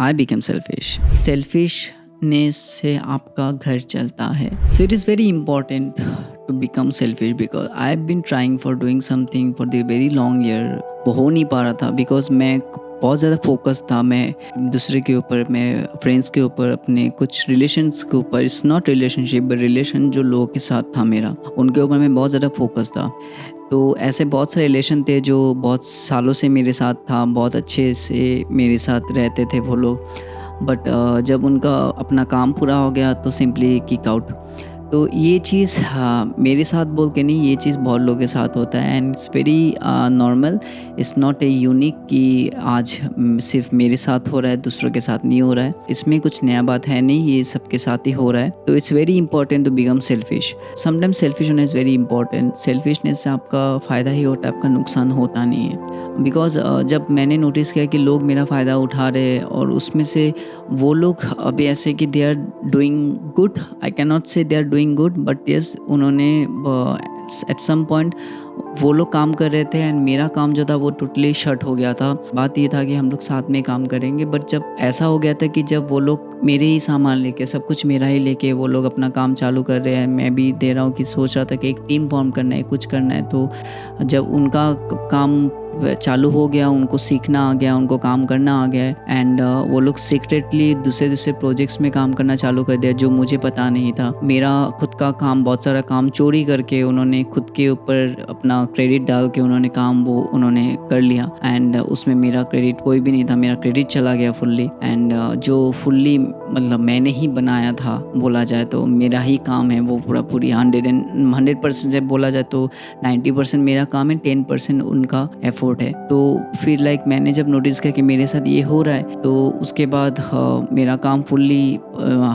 I become selfish. Selfishness से आपका घर चलता है। So it is very important to become selfish because I have been trying for doing something for the very long year. वो हो नहीं पा रहा था बिकॉज मैं बहुत ज़्यादा फोकस था, मैं दूसरे के ऊपर, मैं फ्रेंड्स के ऊपर, अपने कुछ रिलेशंस के ऊपर। It's not relationship but relation जो लोगों के साथ था मेरा, उनके ऊपर मैं बहुत ज़्यादा फोकस था। तो ऐसे बहुत से रिलेशन थे जो बहुत सालों से मेरे साथ था, बहुत अच्छे से मेरे साथ रहते थे वो लोग, बट जब उनका अपना काम पूरा हो गया तो सिंपली किक आउट। तो ये चीज़ मेरे साथ बोल के नहीं, ये चीज़ बहुत लोगों के साथ होता है and it's very normal. It's not a unique कि आज सिर्फ मेरे साथ हो रहा है, दूसरों के साथ नहीं हो रहा है। इसमें कुछ नया बात है नहीं, ये सबके साथ ही हो रहा है। तो it's very important to become selfish. Sometimes selfish होना इज़ वेरी इंपॉर्टेंट। सेल्फिशनेस से आपका फ़ायदा ही होता है, आपका नुकसान होता नहीं है। बिकॉज जब मैंने नोटिस किया कि लोग मेरा फ़ायदा उठा रहे हैं और उसमें से वो लोग अभी ऐसे कि they are doing good, I can not say they are doing good but yes, उन्होंने एट सम पॉइंट वो लोग काम कर रहे थे एंड मेरा काम जो था वो टोटली शट हो गया था। बात ये था कि हम लोग साथ में काम करेंगे, बट जब ऐसा हो गया था कि जब वो लोग मेरे ही सामान लेके, सब कुछ मेरा ही लेके वो लोग अपना काम चालू कर रहे हैं, मैं भी दे रहा हूँ कि सोच रहा था कि एक टीम फॉर्म करना है, कुछ करना है। तो जब उनका काम चालू हो गया, उनको सीखना आ गया, उनको काम करना आ गया एंड वो लोग सीक्रेटली दूसरे प्रोजेक्ट्स में काम करना चालू कर दिया जो मुझे पता नहीं था। मेरा खुद का काम, बहुत सारा काम चोरी करके उन्होंने खुद के ऊपर अपना क्रेडिट डाल के उन्होंने कर लिया एंड उसमें मेरा क्रेडिट कोई भी नहीं था, मेरा क्रेडिट चला गया फुल्ली। एंड जो फुल्ली मतलब मैंने ही बनाया था, बोला जाए तो मेरा ही काम है वो पूरी 100% से बोला जाए तो 90% मेरा काम है, 10% उनका एफर्ट है। तो फिर मैंने जब नोटिस किया कि मेरे साथ ये हो रहा है तो उसके बाद मेरा काम फुल्ली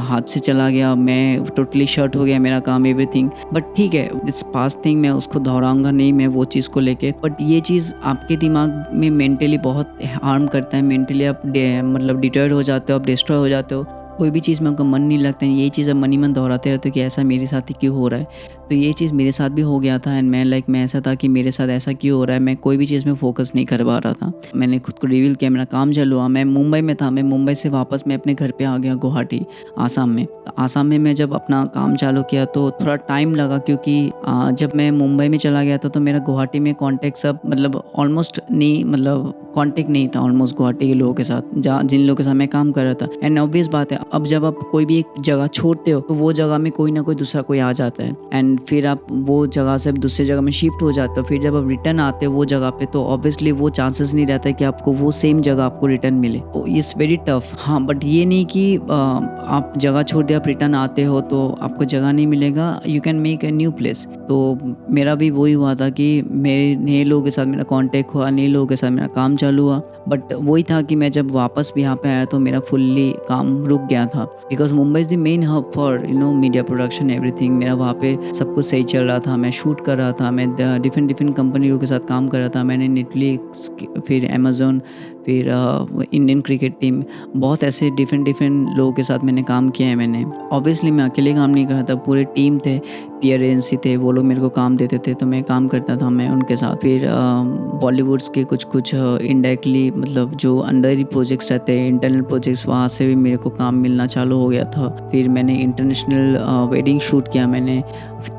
हाथ से चला गया, मैं टोटली शर्ट हो गया मेरा काम, एवरीथिंग। बट ठीक है, इट्स पास्ट थिंग, मैं उसको दोहराऊंगा नहीं मैं वो चीज़ को लेके। बट ये चीज़ आपके दिमाग में मेंटली बहुत हार्म करता है। मेंटली आप मतलब डिटर्ड हो जाते हो, आप डिस्ट्रॉय हो जाते हो। कोई भी चीज़ में आपका मन नहीं लगता है। यही चीज़ आप मन ही मन दोहराते रहते हो कि ऐसा मेरे साथ ही क्यों हो रहा है। तो ये चीज़ मेरे साथ भी हो गया था एंड मैं ऐसा था कि मेरे साथ ऐसा क्यों हो रहा है, मैं कोई भी चीज़ में फोकस नहीं कर पा रहा था। मैंने खुद को रिवील किया, मेरा काम चालू हुआ, मैं मुंबई में था, मैं मुंबई से वापस मैं अपने घर पे आ गया गुवाहाटी, आसाम में। आसाम में मैं जब अपना काम चालू किया तो थोड़ा टाइम लगा क्योंकि जब मैं मुंबई में चला गया था तो मेरा गुवाहाटी में कॉन्टेक्ट सब मतलब ऑलमोस्ट नहीं, मतलब कॉन्टेक्ट नहीं था ऑलमोस्ट गुवाहाटी के लोगों के साथ, जिन लोगों के साथ मैं काम कर रहा था। एंड ऑब्वियस बात है, अब जब आप कोई भी एक जगह छोड़ते हो तो वो जगह में कोई ना कोई दूसरा कोई आ जाता है एंड फिर आप वो जगह से दूसरी जगह में शिफ्ट हो जाते हो। फिर जब आप रिटर्न आते हो वो जगह पे तो ऑब्वियसली वो चांसेस नहीं रहता है कि आपको वो सेम जगह आपको रिटर्न मिले। तो इट्स वेरी टफ। हाँ, बट ये नहीं कि आप जगह छोड़ दिया, आप रिटर्न आते हो तो आपको जगह नहीं मिलेगा, you can make a new place. तो मेरा भी वही हुआ था कि मेरे नए लोगों के साथ मेरा कॉन्टेक्ट हुआ, नए लोगों के साथ मेरा काम चालू हुआ। बट वही था कि मैं जब वापस भी यहाँ पे आया तो मेरा फुल्ली काम रुक गया था because Mumbai is the main hub for media production everything. मेरा वहाँ पे सब कुछ सही चल रहा था, मैं शूट कर रहा था, मैं डिफरेंट कंपनियों के साथ काम कर रहा था। मैंने नेटफ्लिक्स, फिर अमेज़ॉन, फिर इंडियन क्रिकेट टीम, बहुत ऐसे डिफरेंट लोगों के साथ मैंने काम किया है। मैंने ऑब्वियसली मैं अकेले काम नहीं कर रहा था, पूरे टीम थे, पीयर एजेंसी थे, वो लोग मेरे को काम देते थे तो मैं काम करता था मैं उनके साथ। फिर बॉलीवुड्स के कुछ इनडायरेक्टली मतलब जो अंदर ही प्रोजेक्ट्स रहते हैं, इंटरनल प्रोजेक्ट्स, वहाँ से भी मेरे को काम मिलना चालू हो गया था। फिर मैंने इंटरनेशनल वेडिंग शूट किया मैंने,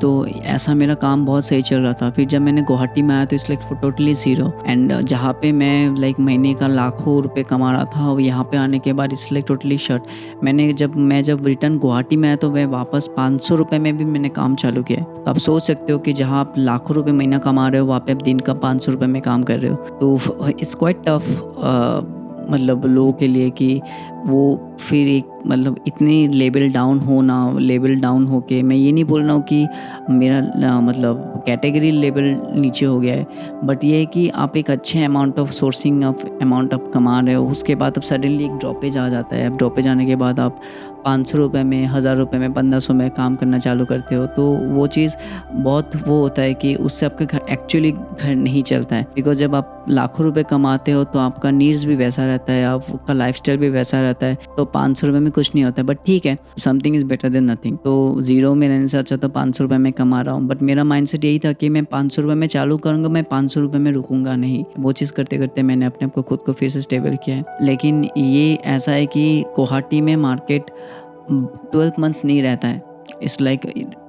तो ऐसा मेरा काम बहुत सही चल रहा था। फिर जब मैंने गुवाहाटी में आया तो इट्स टोटली ज़ीरो एंड जहाँ पे मैं महीने का लाखों रुपए कमा रहा था, यहाँ पे आने के बाद इट्स टोटली शट। मैं जब रिटर्न गुवाहाटी में आया तो मैं वापस 500 रुपये में भी मैंने काम चालू किया। तो आप सोच सकते हो कि जहाँ आप लाखों रुपए महीना कमा रहे हो वहाँ पे आप दिन का 500 रुपये में काम कर रहे हो। तो इट्स क्वाइट टफ मतलब लोगों के लिए कि वो फिर एक मतलब इतनी लेवल डाउन हो के, मैं ये नहीं बोल रहा हूँ कि मेरा मतलब कैटेगरी लेवल नीचे हो गया है, बट ये है कि आप एक अच्छे amount of sourcing of amount आप कमा रहे हो, उसके बाद अब सडनली एक ड्रॉपेज आ जाता है। अब ड्रॉपेज आने के बाद आप 500 रुपये में, 1000 रुपये में, 1500 में काम करना चालू करते हो तो वो चीज़ बहुत वो होता है कि उससे आपका घर नहीं चलता है। बिकॉज जब आप लाखों रुपए कमाते हो तो आपका नीड्स भी वैसा रहता है, आपका लाइफस्टाइल भी वैसा रहता है तो 500 रुपये में कुछ नहीं होता है, बट ठीक है, something is better than nothing. तो ज़ीरो में रहने से अच्छा तो 500 रुपये में कमा रहा हूँ, बट मेरा माइंडसेट यही था कि मैं 500 रुपये में चालू करूँगा, मैं 500 रुपये में रुकूंगा नहीं। वो चीज़ करते करते मैंने अपने आप को खुद को फिर से स्टेबल किया है। लेकिन ये ऐसा है कि गुवाहाटी में मार्केट 12 मंथ्स नहीं रहता है। इट्स लाइक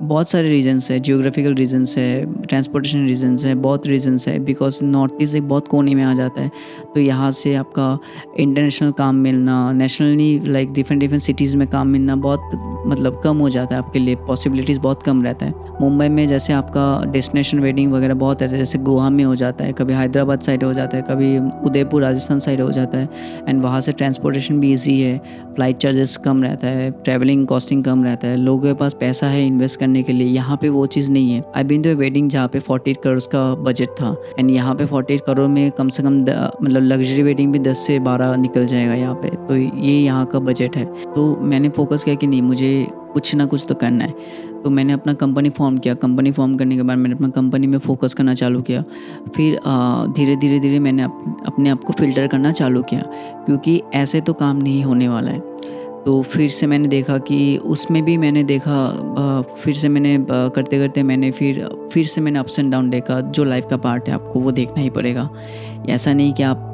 बहुत सारे रीजन्स है, जियोग्राफिकल रीजन्स है, ट्रांसपोर्टेशन रीजन्स है, बहुत रीजन्स है। बिकॉज नॉर्थ ईस्ट एक बहुत कोने में आ जाता है, तो यहाँ से आपका इंटरनेशनल काम मिलना, नेशनली लाइक डिफरेंट सिटीज़ में काम मिलना बहुत मतलब कम हो जाता है, आपके लिए पॉसिबिलिटीज़ बहुत कम रहता है। मुंबई में जैसे आपका डेस्टिनेशन वेडिंग वगैरह बहुत रहता है, जैसे गोवा में हो जाता है, कभी हैदराबाद साइड हो जाता है, कभी उदयपुर राजस्थान साइड हो जाता है, एंड वहाँ से ट्रांसपोर्टेशन भी ईजी है, फ्लाइट चार्जेस कम रहता है, ट्रैवलिंग कॉस्टिंग कम रहता है, लोगों के पास पैसा है इन्वेस्ट करने के लिए। यहाँ पे वो चीज़ नहीं है। आई बीन टू वेडिंग जहाँ पे 48 करोड़ का बजट था, एंड यहाँ पे 48 करोड़ में कम से कम मतलब लग्जरी वेडिंग भी 10 से 12 निकल जाएगा यहाँ पे। तो ये यहाँ का बजट है। तो मैंने फोकस किया कि नहीं, मुझे कुछ ना कुछ तो करना है। तो मैंने अपना कंपनी फॉर्म किया। कंपनी फॉर्म करने के बाद मैंने अपना कंपनी में फोकस करना चालू किया। फिर धीरे धीरे मैंने अपने आप को फ़िल्टर करना चालू किया, क्योंकि ऐसे तो काम नहीं होने वाला है। तो फिर से मैंने देखा कि उसमें भी मैंने देखा, फिर से मैंने करते करते मैंने फिर से मैंने अप्स एंड डाउन देखा। जो लाइफ का पार्ट है आपको वो देखना ही पड़ेगा। ऐसा नहीं कि आप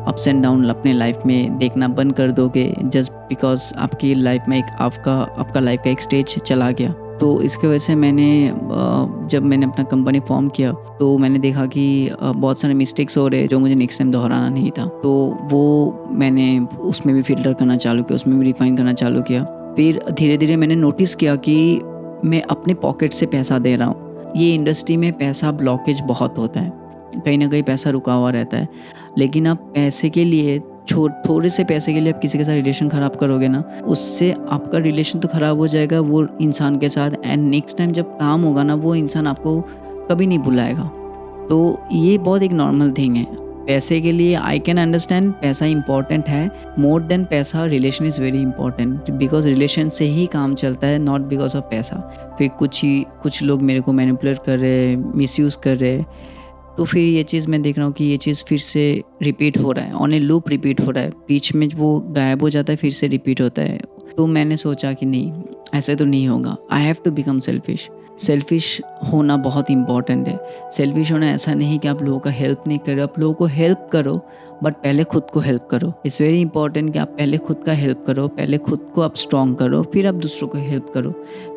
अप्स एंड डाउन अपने लाइफ में देखना बंद कर दोगे जस्ट बिकॉज आपकी लाइफ में आपका लाइफ का एक स्टेज चला गया। तो इसके वजह से जब मैंने अपना कंपनी फॉर्म किया तो मैंने देखा कि बहुत सारे मिस्टेक्स हो रहे जो मुझे नेक्स्ट टाइम दोहराना नहीं था। तो वो मैंने उसमें भी फ़िल्टर करना चालू किया, उसमें भी रिफ़ाइन करना चालू किया। फिर धीरे धीरे मैंने नोटिस किया कि मैं अपने पॉकेट से पैसा दे रहा हूँ। ये इंडस्ट्री में पैसा ब्लॉकेज बहुत होता है, कहीं ना कहीं पैसा रुका हुआ रहता है। लेकिन आप पैसे के लिए थोड़े से पैसे के लिए आप किसी के साथ रिलेशन ख़राब करोगे ना, उससे आपका रिलेशन तो ख़राब हो जाएगा वो इंसान के साथ, एंड नेक्स्ट टाइम जब काम होगा ना वो इंसान आपको कभी नहीं बुलाएगा। तो ये बहुत एक नॉर्मल थिंग है। पैसे के लिए आई कैन अंडरस्टैंड पैसा इंपॉर्टेंट है, मोर देन पैसा relation is very important, because relation से ही काम चलता है, नॉट बिकॉज ऑफ पैसा। फिर कुछ लोग मेरे को मैनिपुलेट कर रहे, मिसयूज़ कर रहे, तो फिर ये चीज़ मैं देख रहा हूँ कि ये चीज़ फिर से रिपीट हो रहा है, ऑन ए लूप रिपीट हो रहा है। बीच में वो गायब हो जाता है, फिर से रिपीट होता है। तो मैंने सोचा कि नहीं, ऐसे तो नहीं होगा। I have to become selfish होना बहुत इंपॉर्टेंट है। सेल्फिश होना ऐसा नहीं कि आप लोगों का हेल्प नहीं करो, आप लोगों को हेल्प करो, बट पहले खुद को हेल्प करो। इट्स वेरी इंपॉर्टेंट कि आप पहले खुद का हेल्प करो, पहले खुद को आप स्ट्रॉन्ग करो, फिर आप दूसरों को हेल्प करो।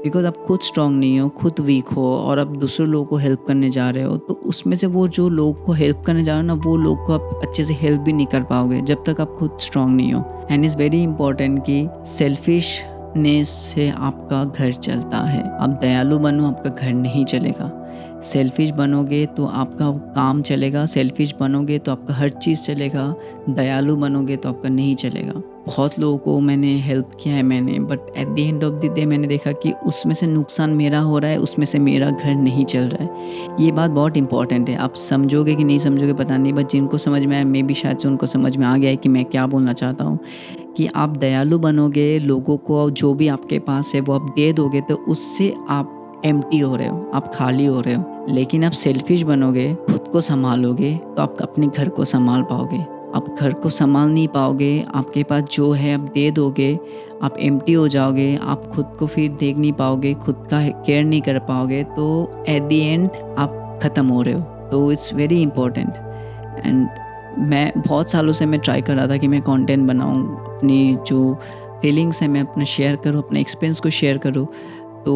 बिकॉज आप खुद स्ट्रॉन्ग नहीं हो, खुद वीक हो और आप दूसरे लोगों को हेल्प करने जा रहे हो, तो उसमें से वो जो लोग को हेल्प करने जा रहे हो ना, वो लोग को आप अच्छे से हेल्प भी नहीं कर पाओगे जब तक आप खुद स्ट्रॉन्ग नहीं हो। एंड इज़ वेरी इंपॉर्टेंट कि सेल्फिशनेस से आपका घर चलता है। आप दयालु बनो, आपका घर नहीं चलेगा। सेल्फिश बनोगे तो आपका काम चलेगा, सेल्फिश बनोगे तो आपका हर चीज़ चलेगा, दयालु बनोगे तो आपका नहीं चलेगा। बहुत लोगों को मैंने हेल्प किया है but at the end of the day मैंने देखा कि उसमें से नुकसान मेरा हो रहा है, उसमें से मेरा घर नहीं चल रहा है। ये बात बहुत इंपॉर्टेंट है। आप समझोगे कि नहीं समझोगे पता नहीं, बट जिनको समझ में आया, मे भी शायद से उनको समझ में आ गया है कि मैं क्या बोलना चाहता हूँ। कि आप दयालु बनोगे, लोगों को जो भी आपके पास है वो आप दे दोगे, तो उससे आप एम्प्टी हो रहे हो, आप खाली हो रहे हो। लेकिन आप सेल्फिश बनोगे, खुद को संभालोगे, तो आप अपने घर को संभाल पाओगे। आप घर को संभाल नहीं पाओगे, आपके पास जो है आप दे दोगे, आप एम्प्टी हो जाओगे, आप खुद को फिर देख नहीं पाओगे, खुद का केयर नहीं कर पाओगे, तो एट द एंड आप ख़त्म हो रहे हो। तो इट्स वेरी इंपॉर्टेंट। एंड मैं बहुत सालों से मैं ट्राई कर रहा था कि मैं कंटेंट बनाऊं, अपनी जो फीलिंग्स है मैं अपना शेयर करूं, अपने एक्सपीरियंस को शेयर करूं। तो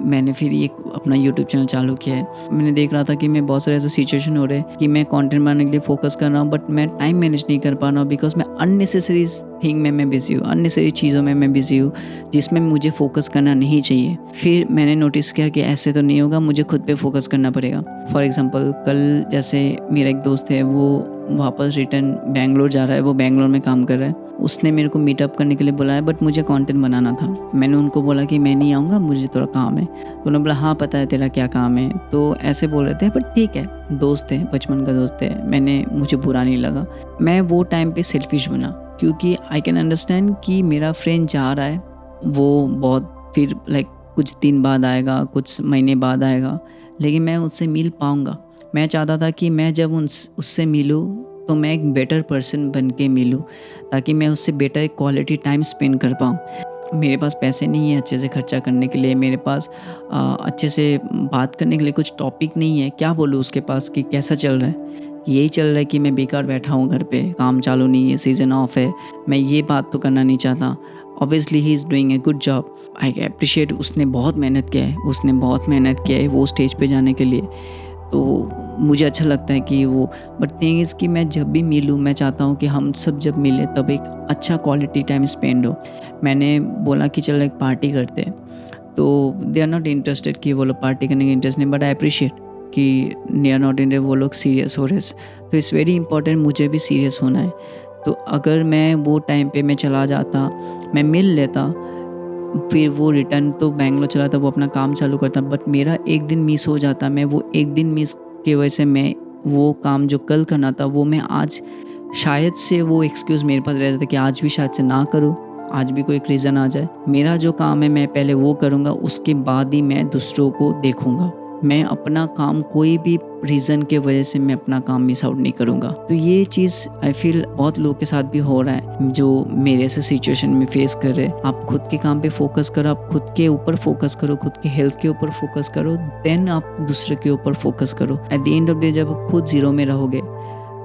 मैंने फिर ये अपना यूट्यूब चैनल चालू किया है। मैंने देख रहा था कि मैं बहुत सारे ऐसे सिचुएशन हो रहे हैं कि मैं कंटेंट बनाने के लिए फोकस कर रहा हूँ, बट मैं टाइम मैनेज नहीं कर पा रहा हूँ, बिकॉज मैं अननेसेसरी थिंग में मैं बिज़ी हूँ, अननेसेसरी चीज़ों में मैं बिज़ी हूँ जिसमें मुझे फोकस करना नहीं चाहिए। फिर मैंने नोटिस किया कि ऐसे तो नहीं होगा, मुझे खुद पे फोकस करना पड़ेगा। फॉर एग्जांपल कल जैसे मेरा एक दोस्त है, वो वापस रिटर्न बेंगलोर जा रहा है, वो बेंगलोर में काम कर रहा है। उसने मेरे को मीटअप करने के लिए बुलाया, बट मुझे कंटेंट बनाना था। मैंने उनको बोला कि मैं नहीं आऊँगा, मुझे थोड़ा काम है। तो उन्होंने बोला हाँ पता है तेरा क्या काम है। तो ऐसे बोल रहे थे, बट ठीक है, दोस्त है, बचपन का दोस्त है, मुझे बुरा नहीं लगा। मैं वो टाइम पे सेल्फिश बना, क्योंकि आई कैन अंडरस्टैंड कि मेरा फ्रेंड जा रहा है, वो बहुत फिर कुछ दिन बाद आएगा, कुछ महीने बाद आएगा, लेकिन मैं उससे मिल पाऊँगा। मैं चाहता था कि मैं जब उससे मिलूँ तो मैं एक बेटर पर्सन बन के मिलूँ, ताकि मैं उससे बेटर क्वालिटी टाइम स्पेंड कर पाऊँ। मेरे पास पैसे नहीं है अच्छे से खर्चा करने के लिए, मेरे पास अच्छे से बात करने के लिए कुछ टॉपिक नहीं है। क्या बोलूँ उसके पास कि कैसा चल रहा है, कि यही चल रहा है कि मैं बेकार बैठा हूँ घर पे, काम चालू नहीं है, सीज़न ऑफ है। मैं ये बात तो करना नहीं चाहता। Obviously he is doing a good job, I appreciate. उसने बहुत मेहनत किया है वो स्टेज पे जाने के लिए। तो मुझे अच्छा लगता है कि वो, बट थिंग इज़ कि मैं जब भी मिलूँ, मैं चाहता हूँ कि हम सब जब मिले तब एक अच्छा क्वालिटी टाइम स्पेंड हो। मैंने बोला कि चलो एक पार्टी करते हैं, तो दे आर नॉट इंटरेस्टेड कि वो लोग पार्टी करने के इंटरेस्ट नहीं, बट आई अप्रिशिएट कि दे आर नॉट इंटरेस्टेड, वो लोग सीरियस हो रहे। तो इट्स वेरी इंपॉर्टेंट, मुझे भी सीरियस होना है। तो अगर मैं वो टाइम पे मैं चला जाता, मैं मिल लेता, फिर वो रिटर्न तो बेंगलोर चला था, वो अपना काम चालू करता, बट मेरा एक दिन मिस हो जाता। मैं वो एक दिन मिस की वजह से मैं वो काम जो कल करना था वो मैं आज शायद से, वो एक्सक्यूज़ मेरे पास रहता था कि आज भी शायद से ना करूँ, आज भी कोई एक रीज़न आ जाए। मेरा जो काम है मैं पहले वो करूँगा, उसके बाद ही मैं दूसरों को देखूँगा। मैं अपना काम कोई भी रीज़न के वजह से मैं अपना काम मिस आउट नहीं करूँगा। तो ये चीज़ आई फील बहुत लोगों के साथ भी हो रहा है जो मेरे ऐसे सिचुएशन में फेस कर रहे हैं। आप खुद के काम पे फोकस करो, आप खुद के ऊपर फोकस करो, खुद के हेल्थ के ऊपर फोकस करो, देन आप दूसरे के ऊपर फोकस करो। At the end of day जब आप खुद 0 में रहोगे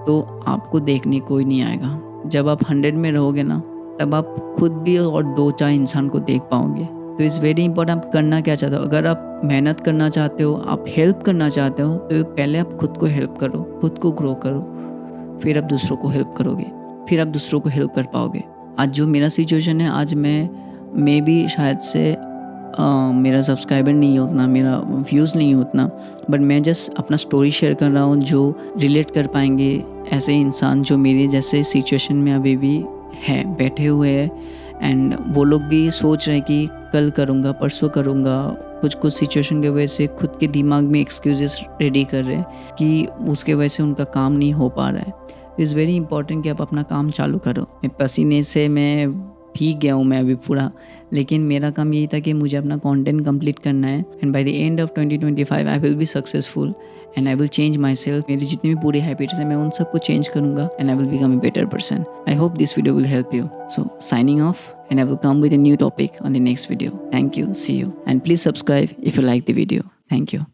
तो आपको देखने कोई नहीं आएगा। जब आप 100 में रहोगे ना, तब आप खुद भी और 2-4 इंसान को देख पाओगे। तो इट्स वेरी इंपॉर्टेंट, आप करना क्या चाहते हो। अगर आप मेहनत करना चाहते हो, आप हेल्प करना चाहते हो, तो पहले आप खुद को हेल्प करो, खुद को ग्रो करो, फिर आप दूसरों को हेल्प करोगे, फिर आप दूसरों को हेल्प कर पाओगे। आज जो मेरा सिचुएशन है, आज मैं भी शायद से मेरा सब्सक्राइबर नहीं है उतना, मेरा व्यूज़ नहीं है उतना, बट मैं जस्ट अपना स्टोरी शेयर कर रहा हूँ जो रिलेट कर पाएंगे ऐसे इंसान जो मेरे जैसे सिचुएशन में अभी भी हैं, बैठे हुए हैं। एंड वो लोग भी सोच रहे हैं कि कल करूँगा, परसों करूँगा। कुछ सिचुएशन की वजह से खुद के दिमाग में एक्सक्यूजेस रेडी कर रहे हैं कि उसके वजह से उनका काम नहीं हो पा रहा है। इट्स वेरी इंपॉर्टेंट कि आप अपना काम चालू करो। मैं पसीने से मैं भीग गया हूँ मैं अभी पूरा, लेकिन मेरा काम यही था कि मुझे अपना कंटेंट कंप्लीट करना है। And by the end of 2025 I will be successful and I will change my self. मेरी जितनी भी पूरी हैबिट्स हैं मैं उन सबको चेंज करूँगा and I will become a better person. I hope this video will help you. So signing off and I will come with a new topic on the next video. Thank you. See you. And please subscribe if you like the video. Thank you.